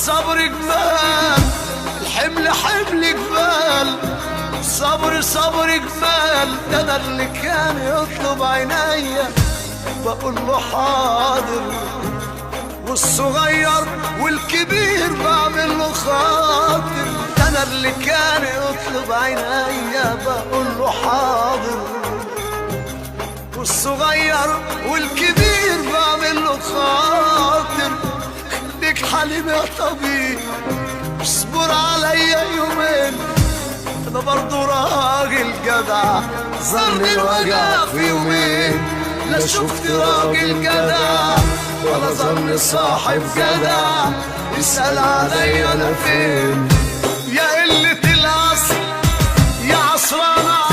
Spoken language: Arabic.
الصبر جمال، الحمل حمل جبال، الصبر صبر جمال. ده انا اللي كان يطلب عينيا بقول له حاضر، والصغير والكبير بعمل له خاطر. ده انا اللي كان يطلب عينيا بقول له حاضر، والصغير والكبير بعمل له خاطر. خليك حليم يا طبيب، اصبر عليا يومين، انا برضو راجل جدع، ظل الوجع في يومين. لا شفت راجل جدع ولا ظل صاحب جدع، اسأل عليا انا فين. يا قلة العصر يا عصران